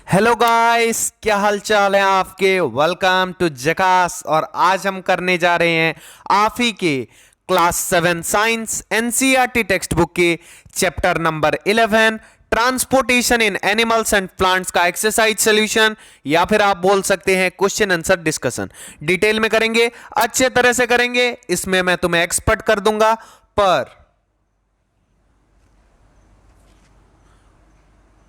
Hello guys, क्या हाल चाल है आपके। Welcome to जकास। और आज हम करने जा रहे हैं आप ही के class 7 science NCERT text book के chapter number 11 transportation in animals and plants का एक्सरसाइज सॉल्यूशन, या फिर आप बोल सकते हैं क्वेश्चन आंसर डिस्कशन। डिटेल में करेंगे, अच्छे तरह से करेंगे, इसमें मैं तुम्हें एक्सपर्ट कर दूंगा।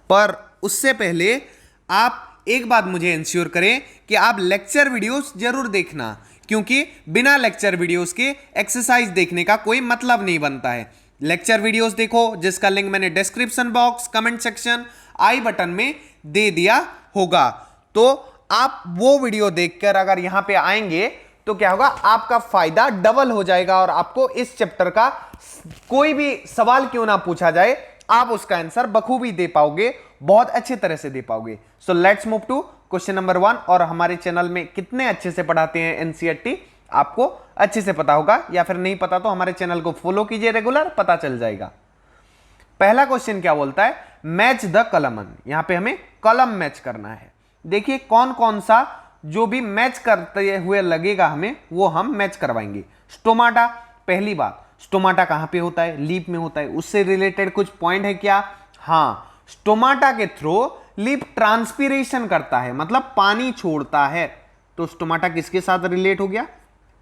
पर उससे पहले आप एक बात मुझे इंश्योर करें कि आप लेक्चर वीडियोस जरूर देखना, क्योंकि बिना लेक्चर वीडियोस के एक्सरसाइज देखने का कोई मतलब नहीं बनता है। लेक्चर वीडियोस देखो, जिसका लिंक मैंने डिस्क्रिप्शन बॉक्स, कमेंट सेक्शन, आई बटन में दे दिया होगा। तो आप वो वीडियो देखकर अगर यहां पे आएंगे तो क्या होगा, आपका फायदा डबल हो जाएगा और आपको इस चैप्टर का कोई भी सवाल क्यों ना पूछा जाए, आप उसका आंसर बखूबी दे पाओगे, बहुत अच्छे तरह से दे पाओगे। So let's move to question number 1। और हमारे चैनल में कितने अच्छे से पढ़ाते हैं एनसीईआरटी, आपको अच्छे से पता होगा, या फिर नहीं पता तो हमारे चैनल को फॉलो कीजिए रेगुलर, पता चल जाएगा। पहला क्वेश्चन क्या बोलता है, मैच द कलमन। यहां पे हमें कलम मैच करना है। देखिए कौन कौन सा जो भी मैच करते हुए लगेगा हमें, वो हम मैच करवाएंगे। स्टोमाटा, पहली बात, स्टोमाटा कहां पे होता है, लीफ में होता है। उससे रिलेटेड कुछ पॉइंट है क्या? हाँ, स्टोमाटा के थ्रू लीफ ट्रांसपीरेशन करता है, मतलब पानी छोड़ता है। तो स्टोमाटा किसके साथ रिलेट हो गया?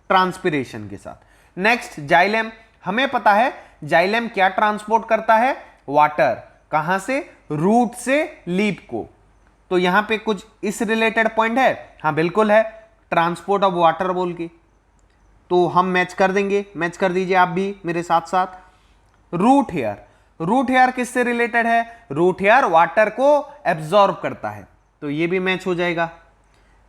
ट्रांसपीरेशन के साथ। नेक्स्ट जाइलेम, हमें पता है जाइलेम क्या ट्रांसपोर्ट करता है? वाटर। कहां से? रूट से लीफ को। तो यहां पे कुछ इस रिलेटेड पॉइंट है? हाँ बिल्कुल है, ट्रांसपोर्ट ऑफ वाटर बोल के। तो हम मैच कर देंगे, मैच कर दीजिए आप भी मेरे साथ साथ। रूट हेयर, रूट हेयर किससे रिलेटेड है? रूट हेयर वाटर को एब्जॉर्ब करता है, तो ये भी मैच हो जाएगा।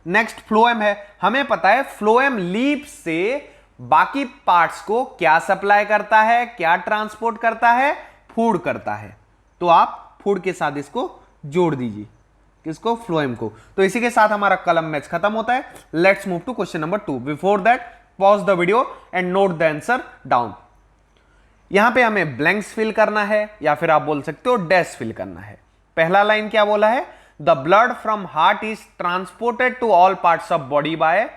नेक्स्ट फ्लोएम है, हमें पता है फ्लोएम लीफ से बाकी पार्ट्स को क्या सप्लाई करता है, क्या ट्रांसपोर्ट करता है? फूड करता है। तो आप फूड के साथ इसको जोड़ दीजिए, किसको? फ्लोएम को। तो इसी के साथ हमारा कलम मैच खत्म होता है। Let's move to question number 2। Before that pause the video and note the answer down. यहां पे हमें ब्लैंक्स फिल करना है, या फिर आप बोल सकते हो डैश फिल करना है। पहला लाइन क्या बोला है? The blood from heart is transported to all parts of body by.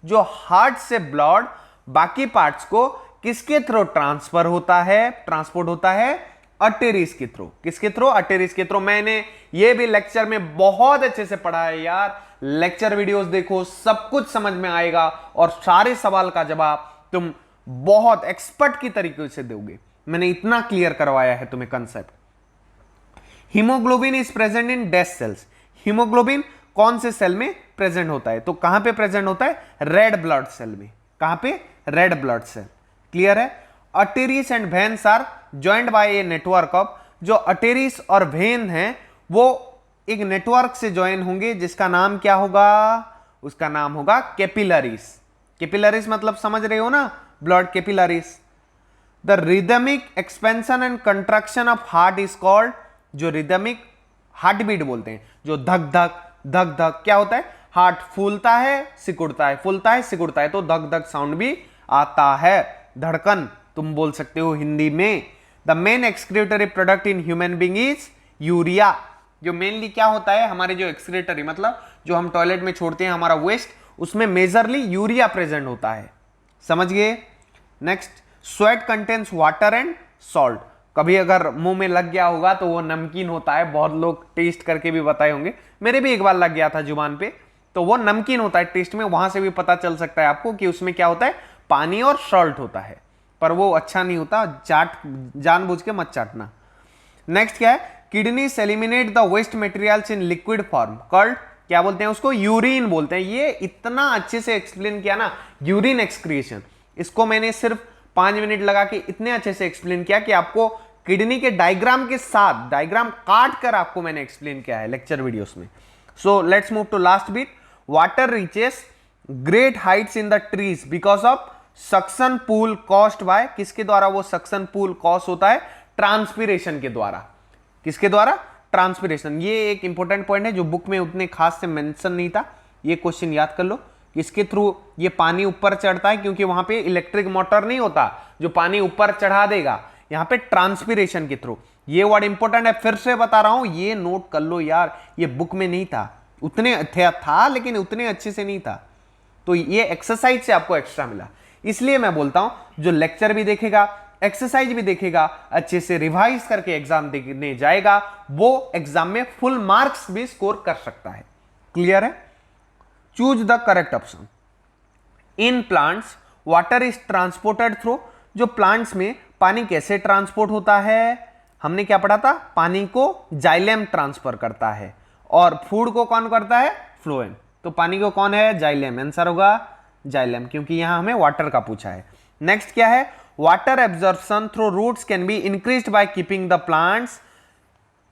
जो हार्ट से ब्लड बाकी पार्ट्स को किसके थ्रू ट्रांसफर होता है, ट्रांसपोर्ट होता है? अर्टेरीज के थ्रू। किसके थ्रू? अर्टेरीज के थ्रू। मैंने ये भी लेक्चर में बहुत अच्छे से पढ़ा है यार, लेक्चर वीडियोस देखो, सब कुछ समझ में आएगा और सारे सवाल का जवाब तुम बहुत एक्सपर्ट की तरीके से दोगे। मैंने इतना क्लियर करवाया है तुम्हें concept. Haemoglobin is present in dash cells. Haemoglobin कौन से सेल में प्रेजेंट होता है? तो कहां पे प्रेजेंट होता है? रेड ब्लड सेल में। कहां पे? Red blood cell. क्लियर है? Arteries and veins are joined by a network of. जो अर्टेरीज और वेन हैं वो एक नेटवर्क से ज्वाइन होंगे, जिसका नाम क्या होगा? उसका नाम होगा कैपिलरीज। कैपिलरीज मतलब समझ रहे हो ना, blood capillaries. The rhythmic expansion and construction of heart is called. जो रिदमिक हार्ट बीट बोलते हैं, जो धक धक धक धक, क्या होता है? हार्ट फूलता है सिकुड़ता है, फूलता है सिकुड़ता है, तो धक धक साउंड भी आता है, धड़कन तुम बोल सकते हो हिंदी में। The main excretory product in human being is urea. जो मेनली क्या होता है, हमारे जो एक्सक्रीटरी मतलब जो हम टॉयलेट में छोड़ते हैं हमारा वेस्ट, उसमें मेजरली यूरिया प्रेजेंट होता है। समझ गए? Next, sweat contains water and salt. कभी अगर मुंह में लग गया होगा तो वो नमकीन होता है, बहुत लोग टेस्ट करके भी बताए होंगे, मेरे भी एक बार लग गया था जुबान पे, तो वो नमकीन होता है टेस्ट में। वहां से भी पता चल सकता है आपको कि उसमें क्या होता है, पानी और सॉल्ट होता है, पर वो अच्छा नहीं होता, जानबूझ के मत चाटना। नेक्स्ट क्या है, kidneys eliminate the waste materials in liquid form called, क्या बोलते हैं उसको? यूरिन बोलते हैं। ये इतना अच्छे से एक्सप्लेन किया ना, यूरिन एक्सक्रीशन। इसको मैंने सिर्फ 5 मिनट लगा के इतने अच्छे से एक्सप्लेन किया कि आपको किडनी के डायग्राम के साथ, डायग्राम काट कर आपको मैंने एक्सप्लेन किया है लेक्चर वीडियोस में। So let's move to last bit. Water reaches great heights in the trees because of suction pull caused by. किसके द्वारा वो सक्शन पूल कॉस्ट होता है? ट्रांसपीरेशन के द्वारा। किसके द्वारा? ट्रांसपीरेशन। ये एक इंपॉर्टेंट पॉइंट है जो बुक में उतने खास से मेंशन नहीं था, ये क्वेश्चन याद कर लो। किसके थ्रू ये पानी ऊपर चढ़ता है? क्योंकि वहां पे इलेक्ट्रिक मोटर नहीं होता जो पानी ऊपर चढ़ा देगा, यहां पे ट्रांसपीरेशन के थ्रू। ये वर्ड इंपॉर्टेंट है, फिर से बता रहा हूं, ये नोट कर लो यार, ये बुक में नहीं था, उतने था लेकिन उतने अच्छे से नहीं था, तो ये एक्सरसाइज से आपको एक्स्ट्रा मिला। इसलिए मैं बोलता हूं जो लेक्चर भी देखेगा, एक्सरसाइज भी देखेगा, अच्छे से रिवाइज करके एग्जाम देने जाएगा, वो एग्जाम में फुल मार्क्स भी स्कोर कर सकता है। क्लियर है? Choose the correct option. In plants water is transported through, जो प्लांट्स में पानी कैसे ट्रांसपोर्ट होता है, हमने क्या पढ़ा था, पानी को जाइलेम ट्रांसफर करता है, और फूड को कौन करता है, फ्लोएम। तो पानी को कौन है, जाइलेम, आंसर होगा जाइलेम, क्योंकि यहां हमें वाटर का पूछा है। नेक्स्ट क्या है, water absorption through roots can be increased by keeping the plants,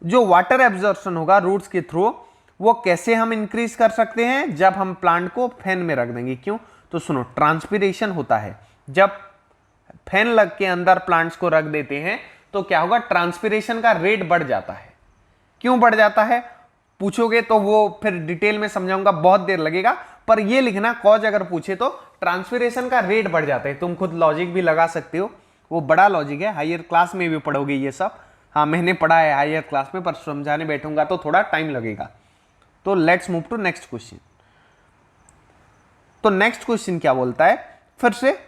जो वाटर एब्जॉर्प्शन होगा रूट्स के थ्रू, वो कैसे हम इंक्रीज कर सकते हैं, जब हम प्लांट को फैन में रख देंगे। क्यों, तो सुनो, ट्रांसपिरेशन होता है, जब फैन लग के अंदर प्लांट्स को रख देते हैं तो क्या होगा, ट्रांसपिरेशन का रेट बढ़ जाता है। क्यों बढ़ जाता है पूछोगे तो वो फिर डिटेल में समझाऊंगा, बहुत देर लगेगा, पर ये लिखना कॉज अगर पूछे तो ट्रांसपिरेशन का रेट बढ़ जाता है। तुम खुद लॉजिक भी लगा सकते हो, वो बड़ा लॉजिक है, हायर क्लास में भी पढ़ोगे ये सब। हाँ, मैंने पढ़ा है हायर क्लास में, पर समझाने बैठूंगा तो थोड़ा टाइम लगेगा। तो let's move to next question. तो नेक्स्ट क्वेश्चन क्या बोलता है, फिर से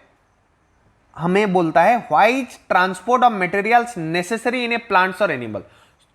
हमें बोलता है why is transport of materials necessary in a plants और एनिमल।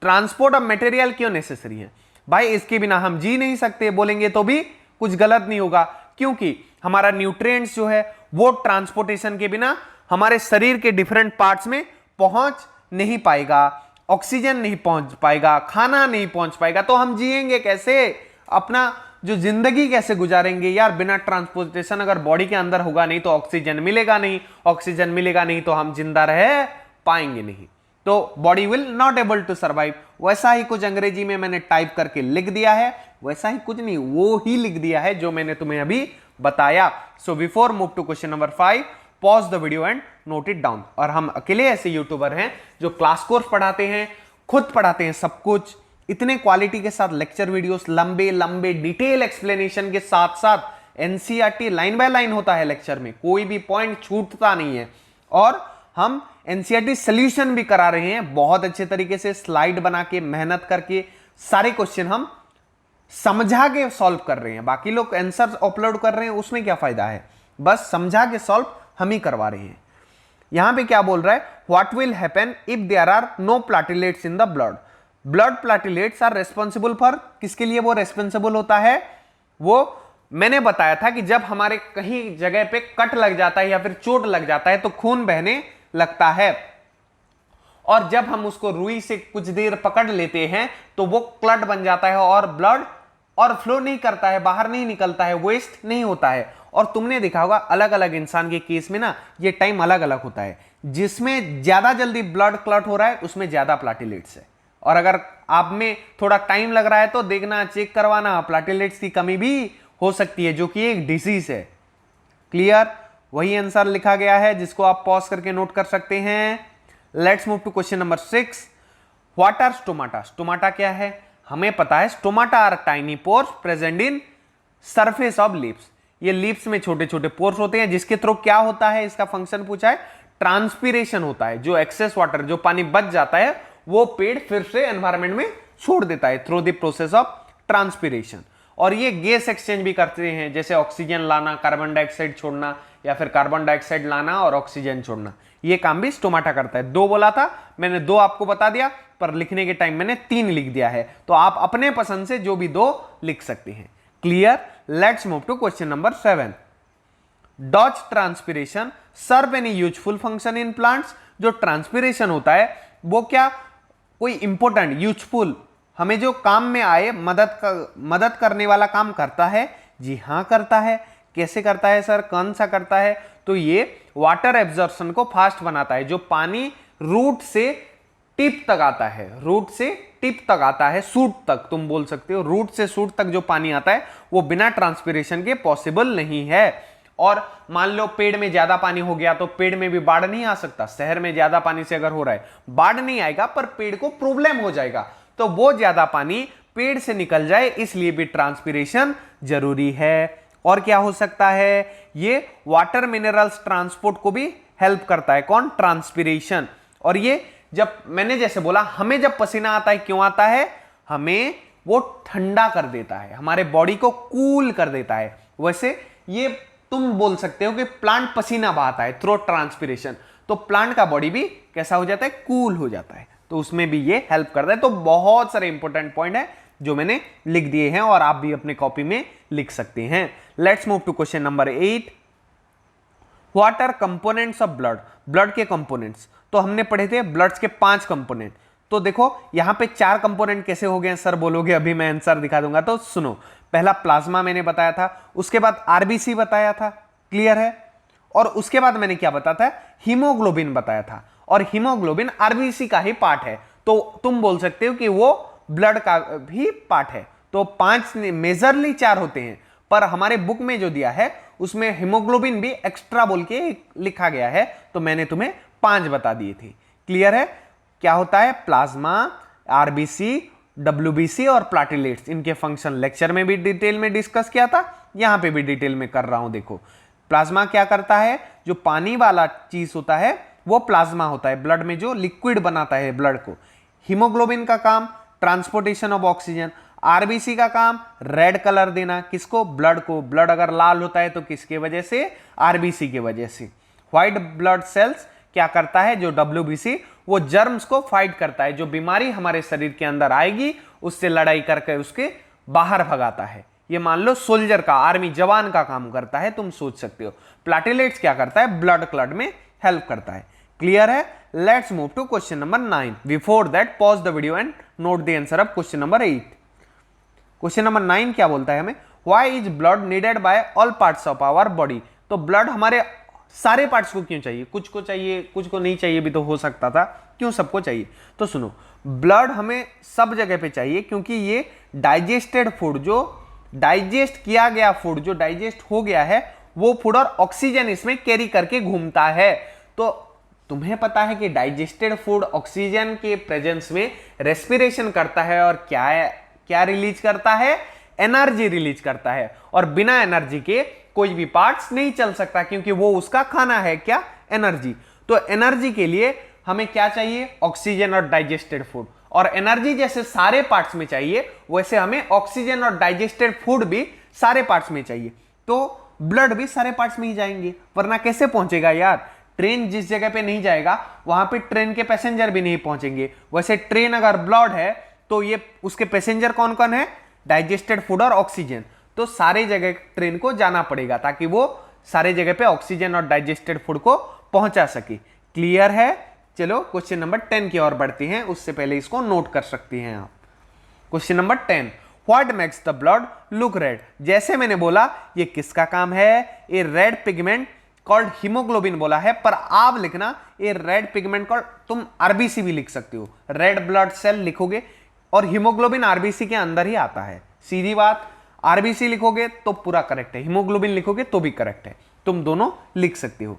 ट्रांसपोर्ट ऑफ मटेरियल क्यों नेसेसरी है भाई, इसके बिना हम जी नहीं सकते, बोलेंगे तो भी कुछ गलत नहीं होगा, क्योंकि हमारा न्यूट्रिएंट्स जो है वो ट्रांसपोर्टेशन के बिना हमारे शरीर के डिफरेंट पार्ट्स में पहुंच नहीं पाएगा, ऑक्सीजन नहीं पहुंच पाएगा, खाना नहीं पहुंच पाएगा, तो हम जिएंगे कैसे, अपना जो जिंदगी कैसे गुजारेंगे यार, बिना ट्रांसपोर्टेशन अगर बॉडी के अंदर होगा नहीं तो ऑक्सीजन मिलेगा नहीं, ऑक्सीजन मिलेगा नहीं तो हम जिंदा रह पाएंगे नहीं, तो body will not able to survive. वैसा ही कुछ अंग्रेजी में मैंने टाइप करके लिख दिया है, वैसा ही कुछ नहीं, वो ही लिख दिया है जो मैंने तुम्हें अभी बताया। So before move to question number 5, pause the video and note it down. और हम अकेले ऐसे यूट्यूबर हैं जो क्लास कोर्स पढ़ाते हैं, खुद पढ़ाते हैं सब कुछ, इतने क्वालिटी के साथ लेक्चर वीडियोस, लंबे लंबे डिटेल एक्सप्लेनेशन के साथ साथ एनसीईआरटी लाइन बाय लाइन होता है लेक्चर में, कोई भी पॉइंट छूटता नहीं है, और हम एनसीईआरटी सॉल्यूशन भी करा रहे हैं बहुत अच्छे तरीके से, स्लाइड बना के, मेहनत करके सारे क्वेश्चन हम समझा के सॉल्व कर रहे हैं। बाकी लोग आंसर अपलोड कर रहे हैं, उसमें क्या फायदा है, बस समझा के सॉल्व हम ही करवा रहे हैं। यहां पे क्या बोल रहा है, what will happen if there are no platelets in the blood. Blood platelets are responsible for, किसके लिए वो रेस्पॉन्सिबल होता है, वो मैंने बताया था कि जब हमारे कहीं जगह पे कट लग जाता है या फिर चोट लग जाता है तो खून बहने लगता है, और जब हम उसको रुई से कुछ देर पकड़ लेते हैं तो वो क्लट बन जाता है और ब्लड और फ्लो नहीं करता है, बाहर नहीं निकलता है, वेस्ट नहीं होता है। और तुमने देखा होगा अलग अलग इंसान के केस में ना ये टाइम अलग अलग होता है, जिसमें ज्यादा जल्दी ब्लड क्लट हो रहा है उसमें ज्यादा प्लेटलेट्स है, और अगर आप में थोड़ा टाइम लग रहा है तो देखना, चेक करवाना, प्लेटलेट्स की कमी भी हो सकती है जो कि एक डिजीज है। क्लियर, वही आंसर लिखा गया है जिसको आप पॉज करके नोट कर सकते हैं। Let's move to question number 6, what are stomata. Stomata क्या है, हमें पता है, stomata are tiny pores present in surface of leaves. ये लीव्स में छोटे छोटे पोर्स होते हैं जिसके थ्रू क्या होता है, इसका फंक्शन पूछा है, ट्रांसपीरेशन होता है। जो एक्सेस वाटर, जो पानी बच जाता है वो पेड़ फिर से एनवायरमेंट में छोड़ देता है through the process of transpiration. और ये गैस एक्सचेंज भी करते हैं, जैसे ऑक्सीजन लाना, कार्बन डाइऑक्साइड छोड़ना, या फिर कार्बन डाइऑक्साइड लाना और ऑक्सीजन छोड़ना, ये काम भी स्टोमाटा करता है। 2 बोला था मैंने, 2 आपको बता दिया, पर लिखने के टाइम मैंने 3 लिख दिया है, तो आप अपने पसंद से जो भी 2 लिख सकते हैं। Clear, let's move to question number 7, does transpiration serve any useful function in plants. जो ट्रांसपीरेशन होता है वो क्या कोई इंपॉर्टेंट, यूजफुल, हमें जो काम में आए, मदद करने वाला काम करता है? जी हाँ करता है। कैसे करता है सर, कौन सा करता है? तो ये वाटर एब्जॉर्प्शन को फास्ट बनाता है। जो पानी रूट से टिप तक आता है, रूट से टिप तक आता है, सूट तक तुम बोल सकते हो, रूट से सूट तक जो पानी आता है वो बिना ट्रांसपीरेशन के पॉसिबल नहीं है। और मान लो पेड़ में ज्यादा पानी हो गया तो पेड़ में भी बाढ़ नहीं आ सकता। शहर में ज्यादा पानी से अगर हो रहा है बाढ़ नहीं आएगा, पर पेड़ को प्रॉब्लम हो जाएगा, तो वो ज्यादा पानी पेड़ से निकल जाए, इसलिए भी ट्रांसपीरेशन जरूरी है। और क्या हो सकता है, ये वाटर मिनरल्स ट्रांसपोर्ट को भी हेल्प करता है, कौन, ट्रांसपीरेशन। और ये जब मैंने जैसे बोला, हमें जब पसीना आता है क्यों आता है, हमें वो ठंडा कर देता है, हमारे बॉडी को कूल कर देता है। वैसे ये तुम बोल सकते हो कि प्लांट पसीना बहाता है, थ्रो ट्रांसपिरेशन, तो प्लांट का बॉडी भी कैसा हो जाता है, कूल हो जाता है, तो उसमें भी ये हेल्प करता है। तो बहुत सारे इंपॉर्टेंट पॉइंट है जो मैंने लिख दिए हैं और आप भी अपने कॉपी में लिख सकते हैं। Let's move to question number 8। What are components of blood? Blood के कंपोनेंट्स तो हमने पढ़े थे, ब्लड्स के 5 कंपोनेंट। तो देखो यहां पे 4 कंपोनेंट कैसे हो गए सर बोलोगे, अभी मैं आंसर दिखा दूंगा। तो सुनो, पहला प्लाज्मा मैंने बताया था, उसके बाद आरबीसी बताया था, क्लियर है, और उसके बाद मैंने क्या बताया था, हीमोग्लोबिन बताया था, और हीमोग्लोबिन आरबीसी का ही पार्ट है, तो तुम बोल सकते हो कि वो ब्लड का भी पार्ट है। तो 5 मेजरली 4 होते हैं, पर हमारे बुक में जो दिया है उसमें हीमोग्लोबिन भी एक्स्ट्रा बोल के लिखा गया है, तो मैंने तुम्हें 5 बता दिए थे। क्लियर है? क्या होता है प्लाज्मा, आरबीसी, डब्ल्यूबीसी और प्लाटिलेट्स, इनके फंक्शन लेक्चर में भी डिटेल में डिस्कस किया था, यहां पे भी डिटेल में कर रहा हूं। देखो प्लाज्मा क्या करता है, जो पानी वाला चीज होता है वो प्लाज्मा होता है, ब्लड में जो लिक्विड बनाता है ब्लड को। हीमोग्लोबिन का काम ट्रांसपोर्टेशन ऑफ ऑक्सीजन, आरबीसी का काम रेड कलर देना, किसको, ब्लड को। ब्लड अगर लाल होता है तो किसके वजह से, आरबीसी की वजह से। व्हाइट ब्लड सेल्स क्या करता है, जो डब्ल्यूबीसी, वो जर्म्स को फाइट करता है, जो बीमारी हमारे शरीर के अंदर आएगी उससे लड़ाई करके उसके बाहर भगाता है। ये मान लो सोल्जर का, आर्मी जवान का काम करता है, तुम सोच सकते हो। प्लाटिलेट्स क्या करता है, ब्लड क्लॉट में हेल्प करता है। क्लियर है? Let's move to question number 9। Before that pause the video and note the answer of question number 8। Question number 9 क्या बोलता है हमें, why is blood needed by all parts of our body? तो blood हमारे सारे parts को क्यों चाहिए, कुछ को चाहिए कुछ को नहीं चाहिए भी तो हो सकता था, क्यों सबको चाहिए? तो सुनो, ब्लड हमें सब जगह पे चाहिए क्योंकि ये डाइजेस्टेड फूड, जो डाइजेस्ट किया गया फूड, जो डाइजेस्ट हो गया है वो फूड, और ऑक्सीजन इसमें कैरी करके घूमता है। तो तुम्हें पता है कि डाइजेस्टेड फूड ऑक्सीजन के प्रेजेंस में रेस्पिरेशन करता है, और क्या रिलीज करता है, एनर्जी रिलीज करता है, और बिना एनर्जी के कोई भी पार्ट्स नहीं चल सकता क्योंकि वो उसका खाना है, क्या, एनर्जी। तो एनर्जी के लिए हमें क्या चाहिए, ऑक्सीजन और डाइजेस्टेड फूड, और एनर्जी जैसे सारे पार्ट्स में चाहिए वैसे हमें ऑक्सीजन और डाइजेस्टेड फूड भी सारे पार्ट्स में चाहिए। तो ब्लड भी सारे पार्ट्स में ही जाएंगे, वरना कैसे पहुंचेगा यार। ट्रेन जिस जगह पे नहीं जाएगा वहां पे ट्रेन के पैसेंजर भी नहीं पहुंचेंगे। वैसे ट्रेन अगर ब्लड है तो ये उसके पैसेंजर कौन कौन है, डाइजेस्टेड फूड और ऑक्सीजन। तो सारे जगह ट्रेन को जाना पड़ेगा ताकि वो सारे जगह पे ऑक्सीजन और डाइजेस्टेड फूड को पहुंचा सके। क्लियर है? चलो क्वेश्चन नंबर 10 की ओर बढ़ते हैं, उससे पहले इसको नोट कर सकते हैं आप। Question number 10, what makes the blood look red? जैसे मैंने बोला ये किसका काम है, ए रेड पिगमेंट कॉल्ड हीमोग्लोबिन बोला है, पर आप लिखना ए रेड पिगमेंट कॉल्ड, तुम आरबीसी भी लिख सकते हो, रेड ब्लड सेल लिखोगे, और हीमोग्लोबिन आरबीसी के अंदर ही आता है, सीधी बात। आरबीसी लिखोगे तो पूरा करेक्ट है, हीमोग्लोबिन लिखोगे तो भी करेक्ट है, तुम दोनों लिख सकते हो।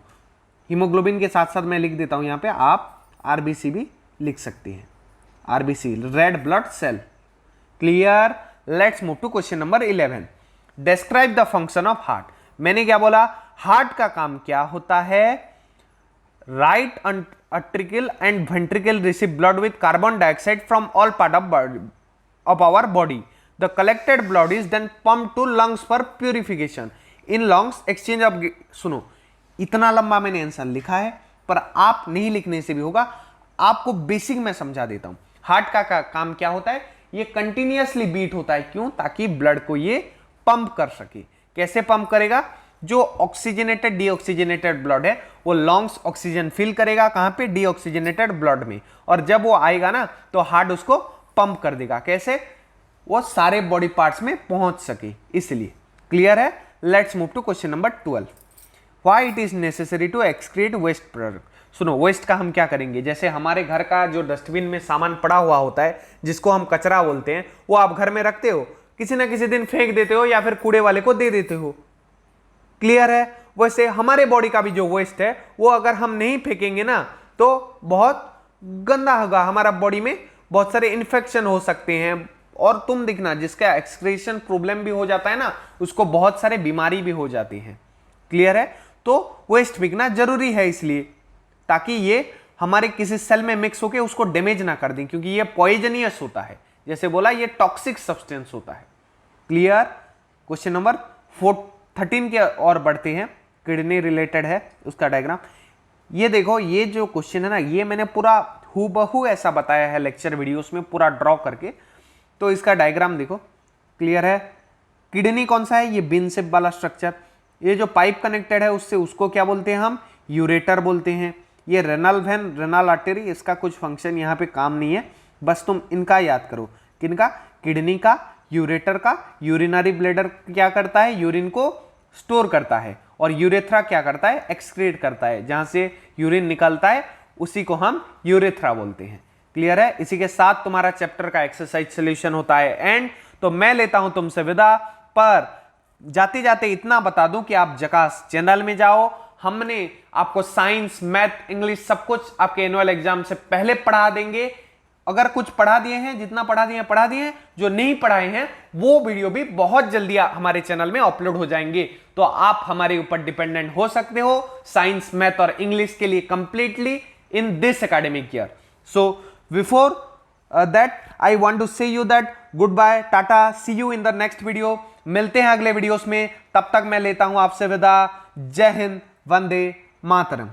हीमोग्लोबिन के साथ साथ मैं लिख देता हूं यहां पे, आप आरबीसी भी लिख सकते हैं, RBC red blood cell. Clear? Let's move to question number 11। Describe the function of heart. मैंने क्या बोला, हार्ट का काम क्या होता है, right auricle and ventricle receive blood with carbon dioxide from all part of our body. The collected blood is then pump to lungs for purification. In lungs exchange of, सुनो इतना लंबा मैंने आंसर लिखा है पर आप नहीं लिखने से भी होगा, आपको बेसिक में समझा देता हूं। हार्ट का काम क्या होता है, ये कंटिन्यूअसली बीट होता है, क्यों, ताकि ब्लड को ये पंप कर सके। कैसे पंप करेगा, जो ऑक्सीजनेटेड डीऑक्सीजनेटेड ब्लड है वो लंग्स ऑक्सीजन फिल करेगा, कहां पे, डीऑक्सीजनेटेड ब्लड में, और जब वो आएगा ना तो हार्ट उसको पंप कर देगा। कैसे, वो सारे बॉडी पार्ट्स में पहुंच सके, इसलिए। क्लियर है? Let's move to question number 12। Why it is necessary to excrete waste product? सुनो, वेस्ट का हम क्या करेंगे, जैसे हमारे घर का जो डस्टबिन में सामान पड़ा हुआ होता है जिसको हम कचरा बोलते हैं, वो आप घर में रखते हो, किसी ना किसी दिन फेंक देते हो या फिर कूड़े वाले को दे देते हो। क्लियर है? वैसे हमारे बॉडी का भी जो वेस्ट है वो अगर हम नहीं फेंकेंगे ना तो बहुत गंदा होगा, हमारा बॉडी में बहुत सारे इन्फेक्शन हो सकते हैं, और तुम दिखना जिसका एक्सक्रीशन प्रॉब्लम भी हो जाता है ना उसको बहुत सारे बीमारी भी हो जाती हैं। क्लियर है? तो वेस्ट फेंकना जरूरी है इसलिए, ताकि ये हमारे किसी सेल में मिक्स होकर उसको डैमेज ना कर दें, क्योंकि ये पॉइजनियस होता है। जैसे बोला, ये टॉक्सिक सब्सटेंस होता है। क्लियर। क्वेश्चन नंबर 13 के और बढ़ते हैं, किडनी रिलेटेड है उसका डायग्राम। ये देखो, ये जो क्वेश्चन है ना, ये मैंने पूरा हूबहू ऐसा बताया है लेक्चर वीडियोस में, पूरा ड्रॉ करके। तो इसका डायग्राम देखो, क्लियर है। किडनी कौन सा है? ये बिन सिप वाला स्ट्रक्चर। ये जो पाइप कनेक्टेड है उससे, उसको क्या बोलते हैं हम? यूरेटर बोलते हैं। ये रेनल वेन, रेनल आर्टरी, इसका कुछ फंक्शन यहाँ पे काम नहीं है, बस तुम इनका याद करो। किनका? किडनी का, यूरेटर का। यूरिनरी ब्लैडर क्या करता है? यूरिन को स्टोर करता है। और यूरेथ्रा क्या करता है? एक्सक्रीट करता है। जहां से यूरिन निकलता है उसी को हम यूरेथ्रा बोलते हैं। क्लियर है। इसी के साथ तुम्हारा चैप्टर का एक्सरसाइज सॉल्यूशन होता है एंड। तो मैं लेता हूं तुमसे विदा, पर जाते जाते इतना बता दूं कि आप जकास चैनल में जाओ। हमने आपको साइंस, मैथ, इंग्लिश सब कुछ आपके एनुअल एग्जाम से पहले पढ़ा देंगे। अगर कुछ पढ़ा दिए हैं, जितना पढ़ा दिए हैं, जो नहीं पढ़ाए हैं वो वीडियो भी बहुत जल्दी हमारे चैनल में अपलोड हो जाएंगे। तो आप हमारे ऊपर डिपेंडेंट हो सकते हो साइंस, मैथ और इंग्लिश के लिए completely in this academic year. So before that I want to say you that good bye, tata, see you in the next video. मिलते हैं अगले वीडियोस में, तब तक मैं लेता हूं आपसे विदा। जय हिंद, वंदे मातरम।